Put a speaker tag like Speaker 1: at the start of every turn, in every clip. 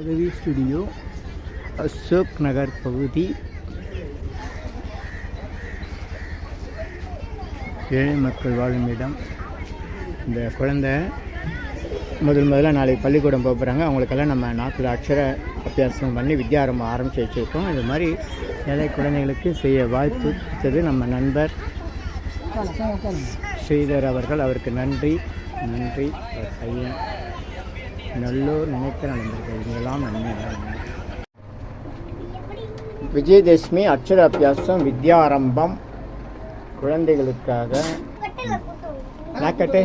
Speaker 1: Raghavi studio, Ashok Nagar பகுதி. ஏழை மக்கள் வாழும் இடம். இந்த குழந்தை முதல்ல நாளைக்கு பள்ளிக்கூடம் போக போகிறாங்க. அவங்களுக்கெல்லாம் நம்ம நாட்டில் அக்ஷர அபியாசம் பண்ணி வித்யாரம்பம் ஆரம்பித்து வச்சுருக்கோம். இது மாதிரி ஏழை குழந்தைகளுக்கு செய்ய வாய்ப்பு கொடுத்தது நம்ம நண்பர் ஸ்ரீதர் அவர்கள். அவருக்கு நன்றி. அவர் பையன் நல்லோர் நினைக்கிற நண்பர்கள் இங்கெல்லாம் நன்மை. விஜயதசமி அக்ஷர அபியாசம் வித்யாரம்பம் குழந்தைகளுக்காக. நாக்கட்டு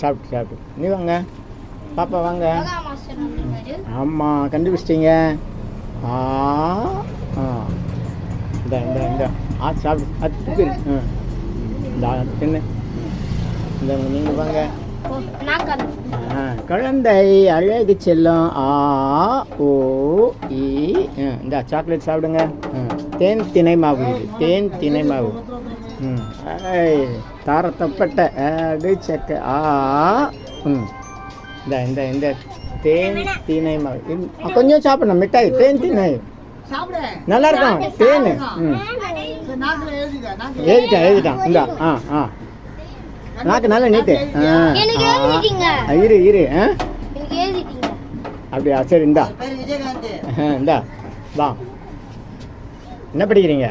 Speaker 1: சாப்பிட்டு நீ வாங்க பாப்பா வாங்க. ஆமாம் கண்டுபிடிச்சிட்டிங்க. இந்த சாப்பிடு அது தின்னு. இந்த நீங்கள் வாங்க. குழந்தை அழகு செல்லும். ஓ ஈ. இந்த சாக்லேட் சாப்பிடுங்க. தேன் திணை மாவு. இது தேன் திணை மாவு. தாரத்தப்பட்ட அது செக்க. இந்த இந்த தேன் திணை மாவு கொஞ்சம் சாப்பிடணும். மிட்டாய் தேன் திணை நல்லா இருக்கும். தேன் எழுதிட்டான். இந்த நாக்கு நல்லா நீட்டு. இரு அப்படியா? சரி இந்தா வா. என்ன படிக்கிறீங்க?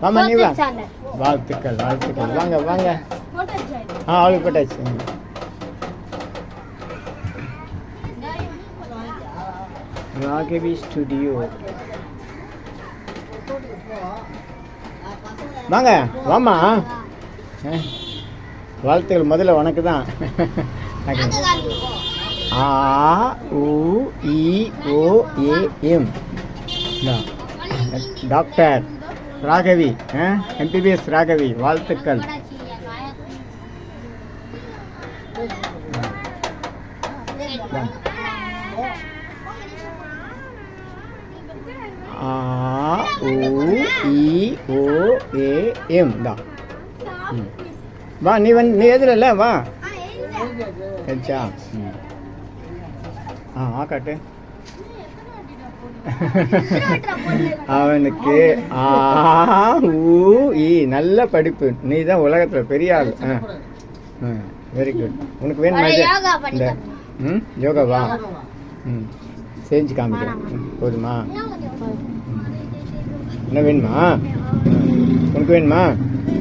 Speaker 1: ஆமா நீ வா. வாழ்த்துக்கள் வாங்க அவளுக்கு போட்டாச்சு. ராகவி ஸ்டுடியோ வாமா. வாழ்த்துக்கள் முதல்ல உனக்கு தான். AUEOAM doctor Raghavi, MBBS Raghavi. வாழ்த்துக்கள். AUEOAM தான். வா நீ எதுல வா கச்சா. காட்டு அவனுக்கு. நல்ல படிப்பு. நீ தான் உலகத்தில் பெரிய ஆள். Very good. உனக்கு வேணுமா இந்த யோகாவா? செஞ்சு காமிக்கிறேன். போதுமா? என்ன வேணுமா உனக்கு? வேணுமா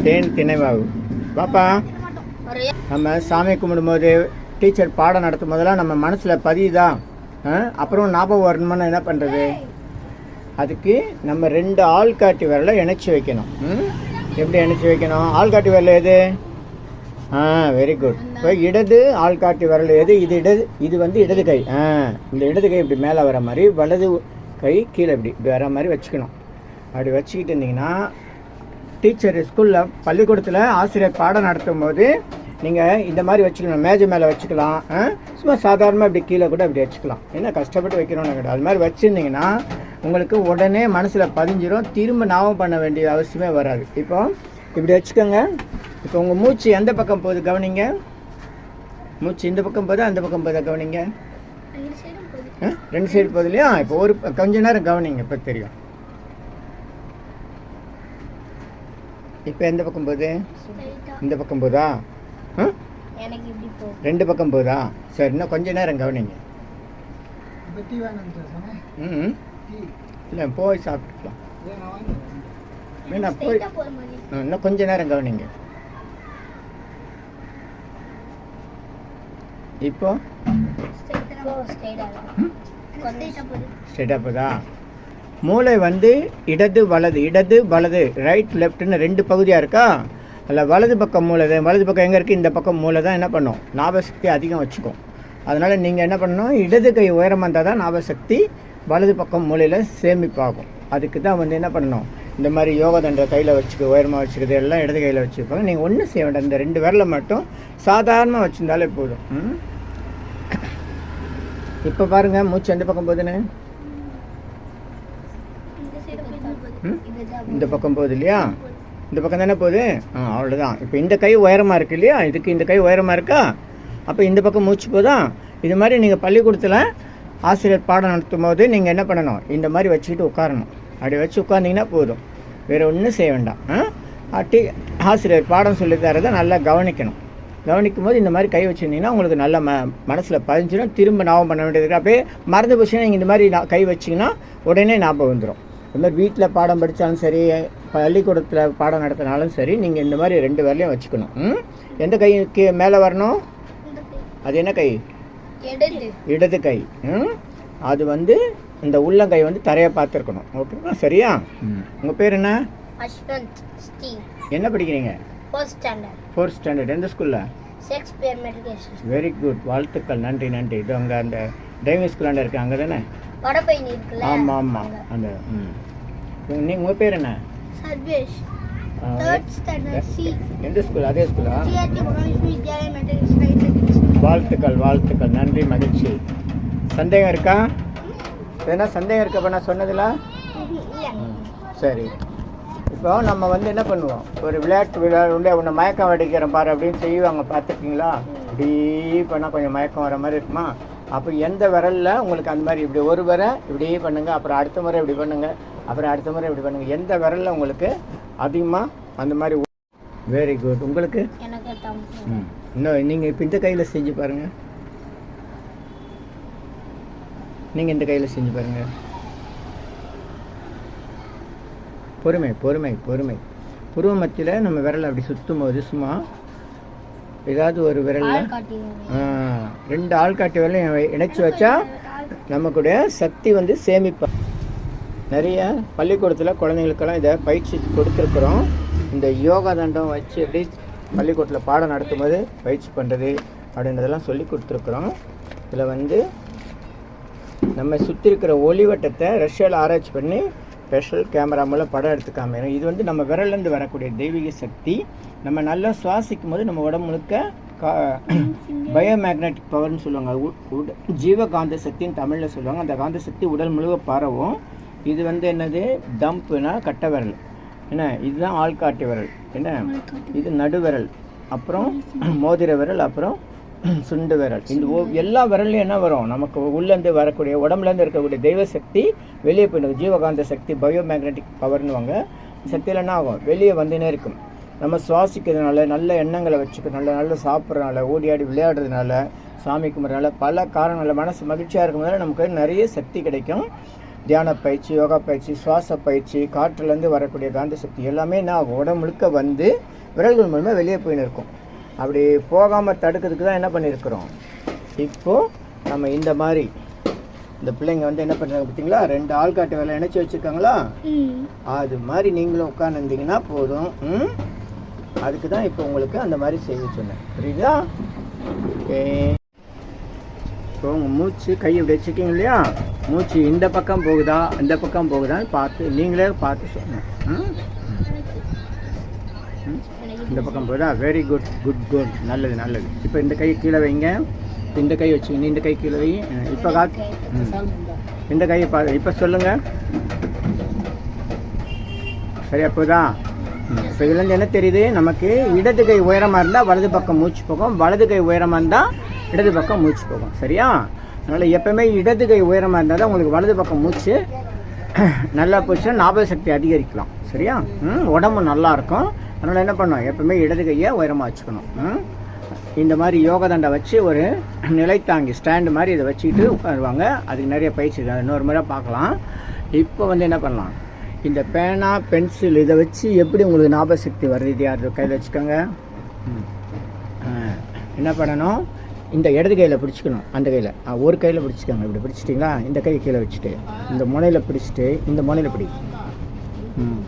Speaker 1: தேன் திணைவாகு? பாப்பா நம்ம சாமி கும்பிடும்போது டீச்சர் பாடம் நடத்தும் போதெல்லாம் நம்ம மனசில் பதியுதா? அப்புறம் ஞாபகம் வரணும்னு என்ன பண்ணுறது? அதுக்கு நம்ம 2 ஆள்காட்டி விரலை இணைச்சி வைக்கணும். எப்படி இணைச்சி வைக்கணும்? ஆள்காட்டி விரல் எது? Very good. இப்போ இடது ஆள்காட்டி விரல் எது? இது வந்து இடது கை. இந்த இடது கை இப்படி மேலே வர மாதிரி, வலது கை கீழே இப்படி வர மாதிரி வச்சுக்கணும். அப்படி வச்சுக்கிட்டு இருந்தீங்கன்னா டீச்சர் ஸ்கூலில் பள்ளிக்கூடத்தில் ஆசிரியர் பாடம் நடத்தும் போது நீங்கள் இந்த மாதிரி வச்சுக்கணும். மேஜை மேலே வச்சுக்கலாம். சும்மா சாதாரணமாக இப்படி கீழே கூட இப்படி வச்சுக்கலாம். என்ன கஷ்டப்பட்டு வைக்கணும்னு கிடையாது. அது மாதிரி வச்சுருந்தீங்கன்னா உங்களுக்கு உடனே மனசில் பதிஞ்சிரும். திரும்ப ஞாபகம் பண்ண வேண்டிய அவசியமே வராது. இப்போ இப்படி வச்சுக்கோங்க. இப்போ உங்கள் மூச்சு எந்த பக்கம் போகுது கவனிங்க. மூச்சு இந்த பக்கம் போதா அந்த பக்கம் போதா கவனிங்க. 2 சைடு போகுது இல்லையா? இப்போ கொஞ்ச நேரம் கவனிங்க. இப்போ தெரியும். இப்போ எந்த பக்கம் போகுது? இந்த பக்கம் போதா? 2 பக்கம் போதா? சரி, இன்னும் கொஞ்ச நேரம் கவனிங்க. இல்லை போய் சாப்பிட்டுக்கலாம். வேணா போய் இன்னும் கொஞ்ச நேரம் கவனிங்க. இப்போ ஸ்ட்ரெயிட்டாக போதா? மூளை வந்து இடது வலது ரைட் லெஃப்ட்னு 2 பகுதியாக இருக்கா? அதில் வலது பக்கம் மூளை. வலது பக்கம் எங்கே இருக்குது? இந்த பக்கம் மூளை தான் என்ன பண்ணும்? ஞாபகசக்தி அதிகம் வச்சுக்கும். அதனால் நீங்கள் என்ன பண்ணணும்? இடது கை உயரமாக இருந்தால் தான் ஞாபகசக்தி வலது பக்கம் மூளையில் சேமிப்பாகும். அதுக்கு தான் வந்து என்ன பண்ணணும்? இந்த மாதிரி யோகா தண்டை கையில் வச்சுக்க, உயரமாக வச்சுக்கிறது எல்லாம் இடது கையில் வச்சுருப்பாங்க. நீங்கள் ஒன்றும் செய்ய வேண்டாம். இந்த 2 விரலை மட்டும் சாதாரணமாக வச்சுருந்தாலே போதும். இப்போ பாருங்கள் மூச்சு எந்த பக்கம் போகுதுன்னு. இந்த பக்கம் போகுது இல்லையா? இந்த பக்கம் தானே போகுது. அவ்வளோதான். இப்போ இந்த கை உயரமாக இருக்குது இல்லையா? இதுக்கு இந்த கை உயரமாக இருக்கா? அப்போ இந்த பக்கம் மூச்சு போதா? இது மாதிரி நீங்கள் பள்ளிக்கூடத்தில் ஆசிரியர் பாடம் நடத்தும் போது நீங்கள் என்ன பண்ணணும்? இந்த மாதிரி வச்சுக்கிட்டு உட்காரணும். அப்படி வச்சு உட்காந்திங்கன்னா போதும், வேறு ஒன்றும் செய்ய வேண்டாம். ஆசிரியர் பாடம் சொல்லி தரதை நல்லா கவனிக்கணும். கவனிக்கும் போது இந்த மாதிரி கை வச்சுருந்தீங்கன்னா உங்களுக்கு நல்ல மனசில் பதிஞ்சிடும். திரும்ப ஞாபகம் பண்ண வேண்டியது. அப்படியே மறந்து போச்சுன்னா நீங்கள் இந்த மாதிரி கை வச்சிங்கன்னா உடனே ஞாபகம் வந்துடும். இந்த மாதிரி வீட்டில் பாடம் படித்தாலும் சரி, பள்ளிக்கூடத்தில் பாடம் நடத்தினாலும் சரி, நீங்கள் இந்த மாதிரி 2 விரலையும் வச்சுக்கணும். எந்த கைக்கு மேலே வரணும்? அது என்ன கை? இடது கை. அது வந்து இந்த உள்ளங்கை வந்து தரையை பார்த்துருக்கணும். ஓகேவா? சரியா? உங்கள் பேர் என்ன? என்ன படிக்கிறீங்க? 4th standard. எந்த ஸ்கூலில்? வெரி குட், வாழ்த்துக்கள். நன்றி நன்றி. இது அங்கே அந்த டிரைவிங் ஸ்கூலாண்ட இருக்கு, அங்கே தானே? ஆமாம் ஆமாம். அந்த உங்கள் பேர் என்ன? எந்த ஸ்கூல்? அதே ஸ்கூலா? வாழ்த்துக்கள் வாழ்த்துக்கள். நன்றி, மகிழ்ச்சி. சந்தேகம் இருக்கா? எதனா சந்தேகம் இருக்கா நான் சொன்னதில்ல? சரி. இப்போ நம்ம வந்து என்ன பண்ணுவோம்? ஒரு விளையாட்டு உன்னை மயக்கம் அடிக்கிறேன் பாரு அப்படின்னு செய்வாங்க, பார்த்துருக்கீங்களா? இப்படி பண்ணால் கொஞ்சம் மயக்கம் வர மாதிரி இருக்குமா? அப்போ எந்த விரலில் உங்களுக்கு அந்த மாதிரி இப்படி ஒரு விரல் இப்படியே பண்ணுங்கள், அப்புறம் அடுத்த முறை இப்படி பண்ணுங்கள், அப்புறம் அடுத்த முறை இப்படி பண்ணுங்கள். எந்த விரலில் உங்களுக்கு அதிகமாக அந்த மாதிரி? Very good. உங்களுக்கு? இன்னும் நீங்கள் இப்போ இந்த கையில் செஞ்சு பாருங்கள். நீங்கள் இந்த கையில் செஞ்சு பாருங்கள். பொறுமை பொறுமை பொறுமை. புருவ மத்தியில் நம்ம விரலை அப்படி சுற்றும் போது சும்மா ஏதாவது ஒரு விரலில் 2 ஆள்காட்டி விரலையும் இணைச்சி வச்சா நமக்குடைய சக்தி வந்து சேமிப்பா. நிறைய பள்ளிக்கூடத்தில் குழந்தைங்களுக்கெல்லாம் இதை பயிற்சி கொடுத்துருக்குறோம். இந்த யோகா தண்டம் வச்சு எப்படி பள்ளிக்கூடத்தில் பாடம் நடத்தும் போது பயிற்சி பண்ணுறது அப்படின்றதெல்லாம் சொல்லி கொடுத்துருக்குறோம். இதில் வந்து நம்ம சுற்றி இருக்கிற ஒளிவட்டத்தை ரஷ்யாவில் ஆராய்ச்சி பண்ணி ஸ்பெஷல் கேமரா மூலம் படம் எடுத்து காமிக்கிறோம். இது வந்து நம்ம விரலேருந்து வரக்கூடிய தெய்வீக சக்தி. நம்ம நல்லா சுவாசிக்கும் போது நம்ம உடம்பு முழுக்க பயோமேக்னட்டிக் பவர்னு சொல்லுவாங்க, ஜீவகாந்த சக்தின்னு தமிழில் சொல்லுவாங்க. அந்த காந்த சக்தி உடல் முழுக்க பரவும். இது வந்து என்னது? தம்புனா கட்டை விரல், என்ன? இதுதான் ஆள்காட்டி விரல், என்ன? இது நடுவிரல், அப்புறம் மோதிர விரல், அப்புறம் சுண்டு விரல். இந்த எல்லா விரல்லையும் என்ன வரும்? நமக்கு உள்ளேருந்து வரக்கூடிய உடம்புலேருந்து இருக்கக்கூடிய தெய்வ சக்தி வெளியே போயிடும். ஜீவகாந்த சக்தி, பயோமேக்னட்டிக் பவர்னுவாங்க. சக்தியில் என்ன ஆகும்? வெளியே வந்துனே இருக்கும். நம்ம சுவாசிக்கிறதுனால, நல்ல எண்ணங்களை வச்சுக்கிறதுனால, நல்ல சாப்பிட்றதுனால, ஓடி ஆடி விளையாடுறதுனால, சாமி கும்பிட்றதுனால, பல காரணங்களில் மனசு மகிழ்ச்சியாக இருக்கும்போது நமக்கு நிறைய சக்தி கிடைக்கும். தியான பயிற்சி, யோகா பயிற்சி, சுவாச பயிற்சி, காற்றுலேருந்து வரக்கூடிய காந்த சக்தி எல்லாமே நான் உடம்பு முழுக்க வந்து விரல்கள் மூலமாக வெளியே போயின்னு இருக்கும். அப்படி போகாமல் தடுக்கிறதுக்கு தான் என்ன பண்ணியிருக்கிறோம்? இப்போது நம்ம இந்த மாதிரி இந்த பிள்ளைங்க வந்து என்ன பண்ணுறாங்க பார்த்தீங்களா? 2 ஆள்காட்டு வேலை இணைச்சி வச்சுருக்காங்களா? அது மாதிரி நீங்களும் உட்காந்துருந்தீங்கன்னா போதும். அதுக்கு தான் இப்போ உங்களுக்கு அந்த மாதிரி செய்ய சொன்னேன். புரியுதா? ஓகே. இப்போ உங்கள் மூச்சு கை இப்படி வச்சுருக்கீங்க இல்லையா? மூச்சு இந்த பக்கம் போகுதா இந்த பக்கம் போகுதான்னு பார்த்து நீங்களே பார்த்து சொன்னேன். இந்த பக்கம் போகுதா? Very good good good. நல்லது நல்லது. இப்போ இந்த கை கீழே வைங்க. இந்த கை வச்சுக்கணும். இந்த கை கீழே வை. இப்போ இந்த கையை இப்போ சொல்லுங்கள். சரியா போதா? இப்போ இதுலேருந்து என்ன தெரியுது நமக்கு? இடது கை உயரமாக இருந்தால் வலது பக்கம் மூச்சு போகும், வலது கை உயரமாக இருந்தால் இடது பக்கம் மூச்சு போகும். சரியா? அதனால் எப்போவுமே இடது கை உயரமாக இருந்தால் தான் உங்களுக்கு வலது பக்கம் மூச்சு நல்லா போச்சுன்னா ஞாபக சக்தி அதிகரிக்கலாம். சரியா? உடம்பு நல்லாயிருக்கும். அதனால் என்ன பண்ணணும்? எப்போவுமே இடது கையை உயரமாக வச்சுக்கணும். இந்த மாதிரி யோகா தண்டை வச்சு ஒரு நிலைத்தாங்கி ஸ்டாண்டு மாதிரி இதை வச்சுக்கிட்டு உட்காருவாங்க. அதுக்கு நிறைய பயிற்சி இருக்குது, இன்னொரு முறை பார்க்கலாம். இப்போ வந்து என்ன பண்ணலாம்? இந்த பேனா பென்சில் இதை வச்சு எப்படி உங்களுக்கு ஞாபக சக்தி வருது? இது யார் கையில் வச்சுக்கோங்க. என்ன பண்ணணும்? இந்த இடது கையில் பிடிச்சிக்கணும். அந்த கையில் ஒரு கையில் பிடிச்சிக்கோங்க. இப்படி பிடிச்சிட்டிங்களா? இந்த கை கீழே வச்சுட்டு இந்த முனையில் பிடிச்சிட்டு இந்த முனையில் பிடி.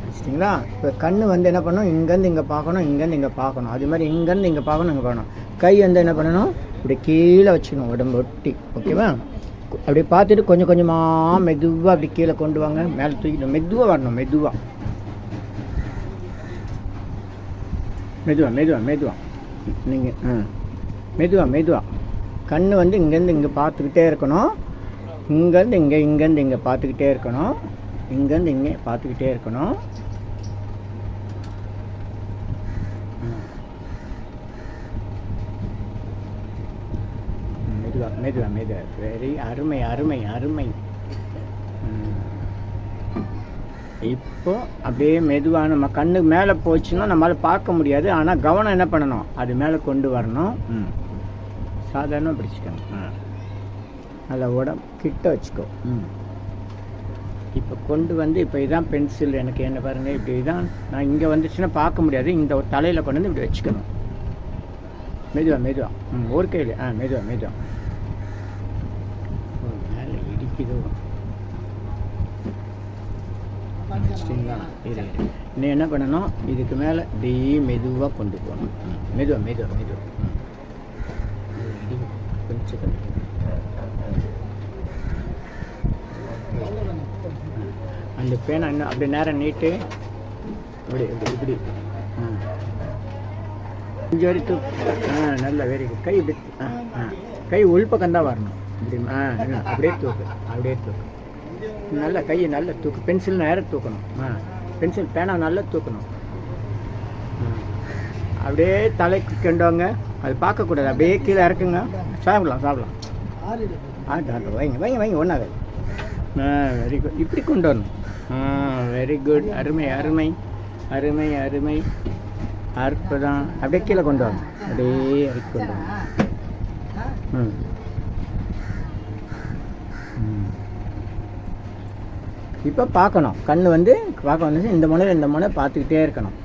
Speaker 1: பிடிச்சிட்டிங்களா? இப்போ கண் வந்து என்ன பண்ணணும்? இங்கேருந்து இங்கே பார்க்கணும், இங்கேருந்து இங்கே பார்க்கணும். அது மாதிரி இங்கேருந்து இங்கே பார்க்கணும், இங்கே பார்க்கணும். கை வந்து என்ன பண்ணணும்? இப்படி கீழே வச்சுக்கணும், உடம்பு ஒட்டி. ஓகேவா? அப்படி பார்த்துட்டு கொஞ்சம் கொஞ்சமாக மெதுவாக அப்படி கீழே கொண்டு வாங்க. மேலே தூக்கிட்டு மெதுவாக வரணும். மெதுவாக மெதுவாக மெதுவாக மெதுவாக நீங்கள் மெதுவாக மெதுவாக. கண் வந்து இங்கேருந்து இங்கே பார்த்துக்கிட்டே இருக்கணும். இங்கேருந்து இங்கே, இங்கேருந்து இங்கே பார்த்துக்கிட்டே இருக்கணும். இங்கேருந்து இங்கே பார்த்துக்கிட்டே இருக்கணும். மெதுவாக மெதுவாக மெதுவாக. வெரி அருமை அருமை அருமை. இப்போ அப்படியே மெதுவாக நம்ம கண்ணு மேலே போச்சுன்னா நம்மளால் பார்க்க முடியாது. ஆனால் கவனம் என்ன பண்ணணும், அது மேலே கொண்டு வரணும். சாதாரணமாக பிடிச்சிக்கணும். நல்லா உடம்பு கிட்ட வச்சுக்கோ. இப்போ கொண்டு வந்து இப்போ இதான் பென்சில். எனக்கு என்ன பாருங்கள், இப்படி தான் நான் இங்கே வந்துச்சுன்னா பார்க்க முடியாது. இந்த தலையில் கொண்டு வந்து இப்படி வச்சுக்கணும். மெதுவாக மெதுவாக. ஒரு கையில் மெதுவாக மெதுவாக. மேலே இடிக்குதோ நீ என்ன பண்ணணும், இதுக்கு மேலே அப்படியே மெதுவாக கொண்டு போகணும். மெதுவாக மெதுவாக மெதுவாக. கொஞ்சம் அந்த பேனை இன்னும் அப்படி நேரம் நீட்டு. இப்படி இப்படி இப்படி கொஞ்சம் வரைக்கும். நல்ல வெரி குட். கை இப்படி கை உள்பக்கம் தான் வரணும். இப்படி அப்படியே தூக்கு, அப்படியே தூக்கு. நல்லா கையை நல்லா தூக்கு. பென்சில் நேரம் தூக்கணும். பென்சில் பேனா நல்லா தூக்கணும். அப்படியே தலைக்கு கொண்டுவாங்க. அது பார்க்கக்கூடாது. அப்படியே கீழே இறக்குங்க. சாப்பிடலாம் சாப்பிடலாம். வைங்க வைங்க வைங்க. ஒன்றாவது. Very good. இப்படி கொண்டு வரணும். Very good. அருமை அருமை அருமை அருமை அற்புதம். அப்படியே கீழே கொண்டு வரணும். அப்படியே இறக்கி கொண்டு வரணும். இப்போ பார்க்கணும். கண் வந்து பார்க்க வந்துச்சு. இந்த முனை இந்த முனை பார்த்துக்கிட்டே இருக்கணும்.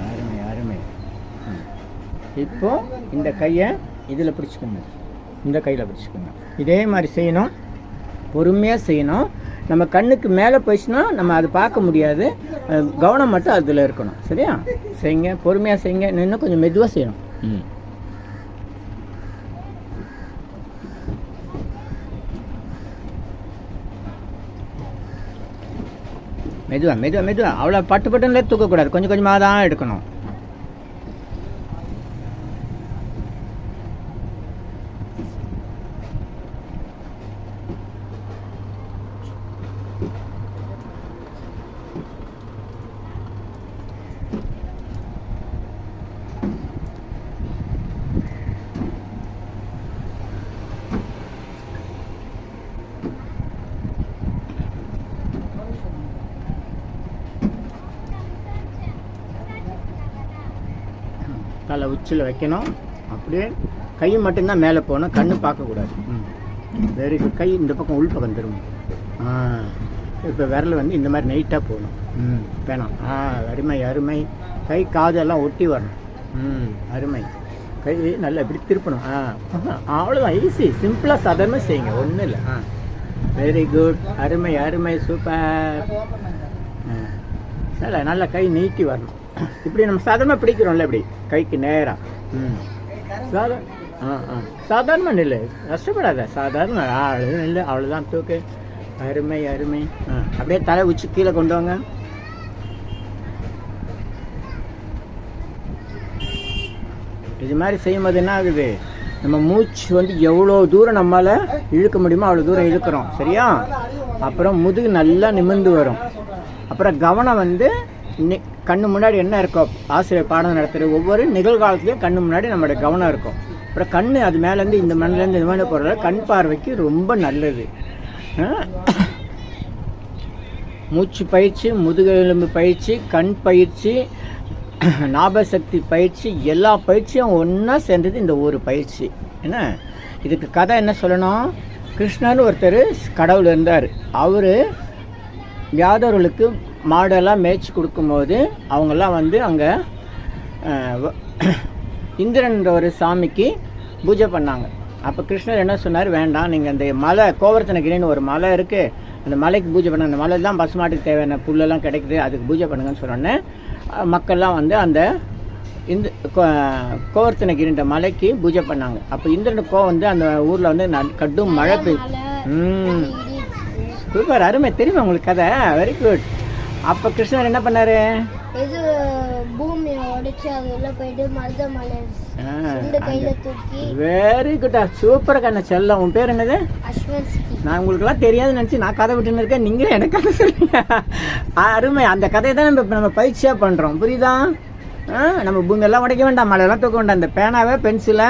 Speaker 1: அருமை அருமை. இப்போ இந்த கையை இதில் பிடிச்சிக்கோங்க. இந்த கையில் பிடிச்சிக்கோங்க. இதே மாதிரி செய்யணும். பொறுமையாக செய்யணும். நம்ம கண்ணுக்கு மேலே போயிடுச்சுன்னா நம்ம அதை பார்க்க முடியாது. கவனம் மட்டும் அதில் இருக்கணும். சரியா? செய்யுங்க. பொறுமையாக செய்யுங்க. இன்னும் கொஞ்சம் மெதுவாக செய்யணும். மெதுவாக மெதுவாக மெதுவாக. அவ்வளோ பட்டு பட்டுன்னு தூக்கக்கூடாது. கொஞ்சம் கொஞ்சமாக தான் எடுக்கணும். தலை உச்சியில் வைக்கணும். அப்படியே கை மட்டும்தான் மேலே போகணும். கண்ணு பார்க்கக்கூடாது. Very good. கை இந்த பக்கம் உள் பக்கம் திரும்பும். இப்போ விரல் வந்து இந்த மாதிரி நைட்டாக போகணும். வேணாம். அருமை அருமை. கை காதெல்லாம் ஒட்டி வரணும். அருமை. கை நல்லா இப்படி திருப்பணும். அவ்வளோதான். ஈஸி. சிம்பிளாக சாதாரணமாக செய்யுங்க. ஒன்றும் இல்லை. Very good. அருமை அருமை. சூப்பர். நல்லா கை நீட்டி வரணும். இப்படி நம்ம சாதாரணமாக பிடிக்கிறோம்ல, இப்படி கைக்கு நேராக. சாதாரணமாக நில்லு. கஷ்டப்படாத. சாதாரண நில்லு. அவ்வளோதான். தூக்கு. அருமை அருமை. அப்படியே தலை உச்சி கீழே கொண்டு வாங்க. இது மாதிரி செய்யும்போது என்ன ஆகுது, நம்ம மூச்சு வந்து எவ்வளோ தூரம் நம்மளால் இழுக்க முடியுமோ அவ்வளோ தூரம் இழுக்கிறோம். சரியா? அப்புறம் முதுகு நல்லா நிமிர்ந்து வரும். அப்புறம் கவனம் வந்து கண்ணு முன்னாடி என்ன இருக்கோ, ஆசிரியர் பாடம் நடத்துகிற ஒவ்வொரு நிகழ்காலத்துலேயும் கண்ணு முன்னாடி நம்மளோட கவனம் இருக்கும். அப்புறம் கண் அது மேலேருந்து இந்த மண்ணிலேருந்து இது மாதிரி போகிறதால கண் பார்வைக்கு ரொம்ப நல்லது. மூச்சு பயிற்சி, முதுகெலும்பு பயிற்சி, கண் பயிற்சி, ஞாபகசக்தி பயிற்சி, எல்லா பயிற்சியும் ஒன்றா சேர்ந்தது இந்த ஒரு பயிற்சி. என்ன இதுக்கு கதை என்ன சொல்லணும், கிருஷ்ணர்னு ஒருத்தர் கடவுள் இருந்தார். அவர் யாதவர்களுக்கு மாடெல்லாம் மேய்ச்சி கொடுக்கும்போது அவங்கெல்லாம் வந்து அங்கே இந்திரன்ற ஒரு சாமிக்கு பூஜை பண்ணாங்க. அப்போ கிருஷ்ணர் என்ன சொன்னார், வேண்டாம், நீங்கள் அந்த மலை கோவர்த்தனகிரின்னு ஒரு மலை இருக்குது, அந்த மலைக்கு பூஜை பண்ண, அந்த மலை தான் பசுமாட்டுக்கு தேவையான புல்லெல்லாம் கிடைக்குது, அதுக்கு பூஜை பண்ணுங்கன்னு சொன்னோன்னே மக்கள்லாம் வந்து அந்த இந்த கோவர்த்தனகிரின்ற மலைக்கு பூஜை பண்ணாங்க. அப்போ இந்திரனுக்கோ வந்து அந்த ஊரில் வந்து கடும் மழை பெய்யும். சூப்பர், அருமை, தெரியுமா உங்களுக்கு கதை? Very good. அப்போ கிருஷ்ணர் என்ன பண்ணார்,
Speaker 2: இது பூமியை உடைச்சு அது உள்ள போயிட்டு மருதமலை கையில தூக்கி.
Speaker 1: வெரி குட், சூப்பர் கண்ண செல்லம். உன் பேர் என்னது?
Speaker 2: அஸ்வந்த்.
Speaker 1: நான் உங்களுக்குலாம் தெரியாதுன்னு நினச்சி நான் கதை விட்டுன்னு இருக்கேன், நீங்களும் எனக்கு கதை சொல்லுங்க. அருமை. அந்த கதையை தான் நம்ம பயிற்சியாக பண்ணுறோம், புரியுதா? நம்ம பூமியெல்லாம் உடைக்க வேண்டாம், மழையெல்லாம் தூக்க வேண்டாம். இந்த பேனாவை பென்சிலை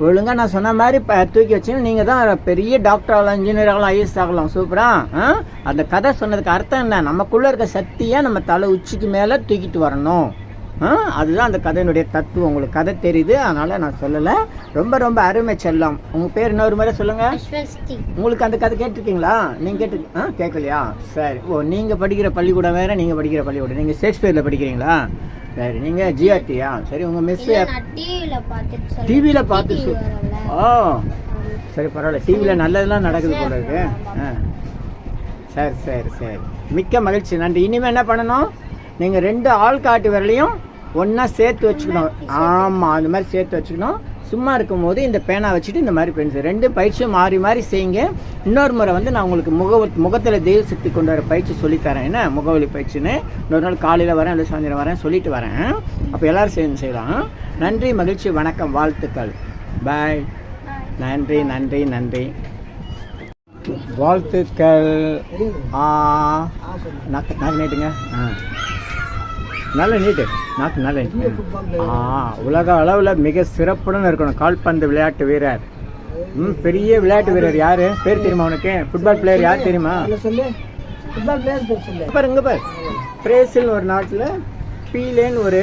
Speaker 1: ஒழுங்காக நான் சொன்ன மாதிரி தூக்கி வச்சுன்னு நீங்கள் தான் பெரிய டாக்டர் ஆகலாம், இன்ஜினியர் ஆகலாம், ஐஏஎஸ் ஆகலாம். சூப்பராக. அந்த கதை சொன்னதுக்கு அர்த்தம் என்ன? நமக்குள்ளே இருக்க சக்தியை நம்ம தலை உச்சிக்கு மேலே தூக்கிட்டு வரணும். அதுதான் அந்த கதையினுடைய தத்துவம். உங்களுக்கு கதை தெரியுது, அதனால் நான் சொல்லலை. ரொம்ப ரொம்ப அருமை செல்லம். உங்கள் பேர் இன்னொரு முறை சொல்லுங்கள். உங்களுக்கு அந்த கதை கேட்டிருக்கீங்களா? நீங்கள் கேட்கலையா? சரி. நீங்கள் படிக்கிற பள்ளிக்கூடம் வேறு, நீங்கள் படிக்கிற பள்ளிக்கூடம். நீங்கள் ஷேக்ஸ்பியரில் படிக்கிறீங்களா? சரி. நீங்கள் ஜிஆர்டியா? சரி. உங்கள் மிஸ் டிவியில் பார்த்து சரி, பரவாயில்ல. டிவியில் நல்லதெல்லாம் நடக்குது போல இருக்கு. சரி சரி சரி, மிக்க மகிழ்ச்சி, நன்றி. இனிமேல் என்ன பண்ணணும்? நீங்கள் 2 ஆள்காட்டு விரலையும் ஒன்றா சேர்த்து வச்சுக்கணும். ஆமாம், அந்த மாதிரி சேர்த்து வச்சுக்கணும். சும்மா இருக்கும் போது இந்த பேனா வச்சுட்டு இந்த மாதிரி பென்சில் 2 பயிற்சியும் மாறி மாறி செய்யுங்க. இன்னொரு முறை நான் உங்களுக்கு முகத்தில் தெய்வ சக்தி கொண்டு வர பயிற்சி சொல்லித்தரேன். என்ன முகவலி பயிற்சின்னு இன்னொரு நாள் காலையில் வரேன், இல்லை சாயந்தரம் வரேன், சொல்லிட்டு வரேன். அப்போ எல்லோரும் சேர்ந்து செய்யலாம். நன்றி, மகிழ்ச்சி, வணக்கம், வாழ்த்துக்கள், பாய். நன்றி நன்றி நன்றி, வாழ்த்துக்கள். நாக்கு நீட்டுங்க. நல்ல நீட்டு, நாக்கு நல்ல நீட்டு. உலக அளவில் மிக சிறப்புடன் இருக்கணும் கால்பந்து விளையாட்டு வீரர். பெரிய விளையாட்டு வீரர் யாரு? பேர் தெரியுமா உனக்கு? ஃபுட்பால் பிளேயர் யார் தெரியுமா? பாருங்க பாரு, பிரேசில் ஒரு நாட்டில் பீலேன்னு ஒரு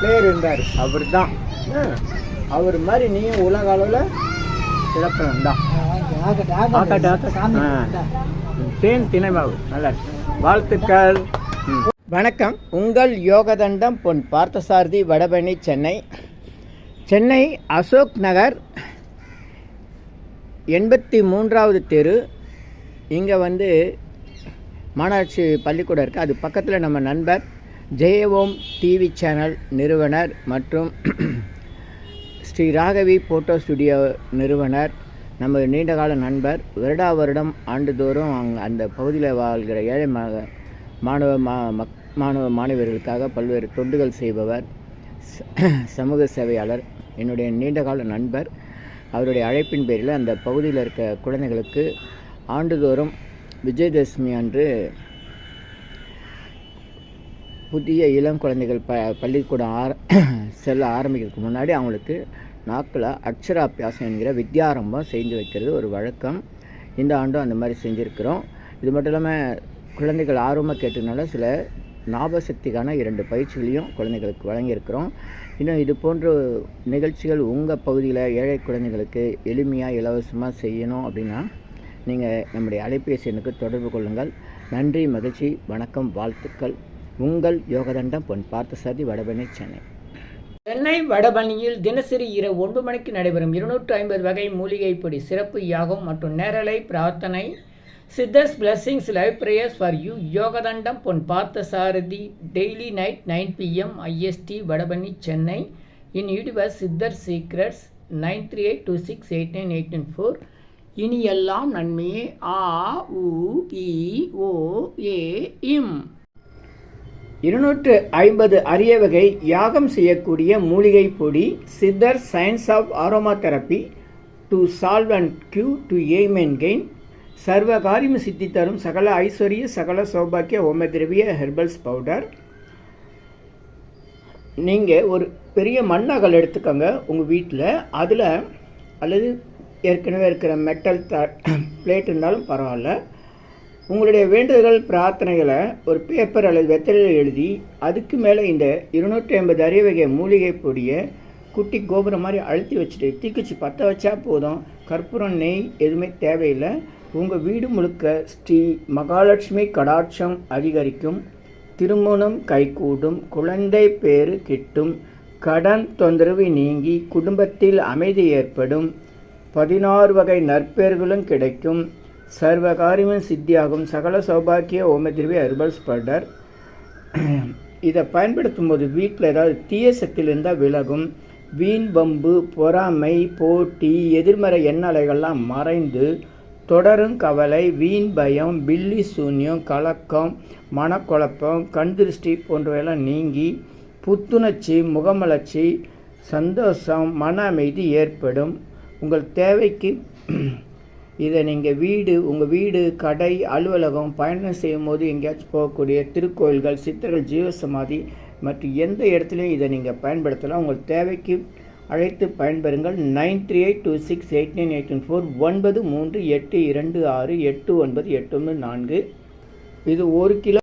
Speaker 1: பிளேயர் இருந்தார். அவர் தான். அவர் மாதிரி நீயும் உலக அளவில் சிறப்பு தான். தேன் திணைமாவு. நல்லா, வாழ்த்துக்கள். வணக்கம். உங்கள் யோகதண்டம் பொன் பார்த்தசாரதி, வடபழனி, சென்னை. சென்னை அசோக் நகர் 83வது தெரு. இங்கே மாநகராட்சி பள்ளிக்கூடம் இருக்குது. அது பக்கத்தில் நம்ம நண்பர் ஜெயஓம் டிவி சேனல் நிறுவனர் மற்றும் ஸ்ரீ ராகவி ஃபோட்டோ ஸ்டுடியோ நிறுவனர், நம்ம நீண்டகால நண்பர். வருடம் ஆண்டுதோறும் அந்த பகுதியில் வாழ்கிற ஏழை மாணவ மாணவர்களுக்காக பல்வேறு தொண்டுகள் செய்பவர், சமூக சேவையாளர், என்னுடைய நீண்டகால நண்பர். அவருடைய அழைப்பின் பேரில் அந்த பகுதியில் இருக்க குழந்தைகளுக்கு ஆண்டுதோறும் விஜயதசமி அன்று புதிய இளம் குழந்தைகள் பள்ளிக்கூடம் செல்ல ஆரம்பிக்கிறதுக்கு முன்னாடி அவங்களுக்கு நாக்கில் அக்ஷராபியாசம் என்கிற வித்யாரம்பம் செஞ்சு வைக்கிறது ஒரு வழக்கம். இந்த ஆண்டும் அந்த மாதிரி செஞ்சுருக்கிறோம். இது மட்டும் இல்லாமல் குழந்தைகள் ஆர்வமாக கேட்டதுனால சில ஞாபகசக்திக்கான 2 பயிற்சிகளையும் குழந்தைகளுக்கு வழங்கியிருக்கிறோம். இன்னும் இது போன்ற நிகழ்ச்சிகள் உங்கள் பகுதியில் ஏழை குழந்தைகளுக்கு எளிமையாக இலவசமாக செய்யணும் அப்படின்னா நீங்கள் நம்முடைய அலைபேசி எண்ணுக்கு தொடர்பு கொள்ளுங்கள். நன்றி, மகிழ்ச்சி, வணக்கம், வாழ்த்துக்கள். உங்கள் யோகதண்டம் பொன் பார்த்தசாரதி, வடபழனி, சென்னை. சென்னை வடபழனியில் தினசரி இரவு 9 மணிக்கு நடைபெறும் 250 வகை மூலிகை பொடி சிறப்பு யாகம் மற்றும் நேரலை பிரார்த்தனை, Siddhars blessings live prayers for you. Yogathandam Pon Parthasarathy, daily night 9 PM IST, Vadapalani, Chennai. In youtuber Siddhar secrets 9382689894. இனி எல்லாம் நன்மையே. ஆ உ இ ஓ ஏ இம். 250 அரிய வகை யாகம் செய்யக்கூடிய மூலிகை பொடி, சித்தர் science of aroma therapy to solve and cure to aim and gain. சர்வ காரியம் சித்தி தரும் சகல ஐஸ்வர்ய சகல சௌபாக்கிய ஓமதிரவிய ஹெர்பல்ஸ் பவுடர். நீங்கள் ஒரு பெரிய மண்ணகல் எடுத்துக்கோங்க உங்கள் வீட்டில். அதில் அல்லது ஏற்கனவே இருக்கிற மெட்டல் பிளேட் இருந்தாலும் பரவாயில்ல, உங்களுடைய வேண்டுதல்கள் பிரார்த்தனைகளை ஒரு பேப்பர் அல்லது வெத்தலையில் எழுதி அதுக்கு மேலே இந்த 250 அரிய வகை மூலிகை பொடியை குட்டி கோபுரம் மாதிரி அழுத்தி வச்சுட்டு தீக்குச்சி பற்ற வச்சா போதும். கற்பூரம், நெய் எதுவுமே தேவையில்லை. உங்கள் வீடு முழுக்க ஸ்ரீ மகாலட்சுமி கடாட்சம் அதிகரிக்கும், திருமணம் கைகூடும், குழந்தை பேறு கிட்டும், கடன் தொந்தரவு நீங்கி குடும்பத்தில் அமைதி ஏற்படும், 16 வகை நற்பெயர்களும் கிடைக்கும், சர்வகாரியமும் சித்தியாகும், சகல சௌபாக்கிய ஓமதிரவி ஹெர்பல்ஸ் பவுடர். இதை பயன்படுத்தும் போது வீட்டில் ஏதாவது தீய சக்தியில் இருந்தால் விலகும். வீண் வம்பு, பொறாமை, போட்டி, எதிர்மறை எண்ணலைகள்லாம் மறைந்து தொடரும் கவலை, வீண் பயம், பில்லி சூன்யம், கலக்கம், மனக்குழப்பம், கண் திருஷ்டி போன்றவையெல்லாம் நீங்கி புத்துணர்ச்சி, முகமலர்ச்சி, சந்தோஷம், மன அமைதி ஏற்படும். உங்கள் தேவைக்கு இதை நீங்கள் உங்கள் வீடு, கடை, அலுவலகம், பயணம் செய்யும் போது எங்கேயாச்சும் போகக்கூடிய திருக்கோயில்கள், சித்தர்கள் ஜீவசமாதி மற்றும் எந்த இடத்துலையும் இதை நீங்கள் பயன்படுத்தலாம். உங்கள் தேவைக்கு அழைத்து பயன்பெறுங்கள். 9382689814 9382689894. இது 1 கிலோ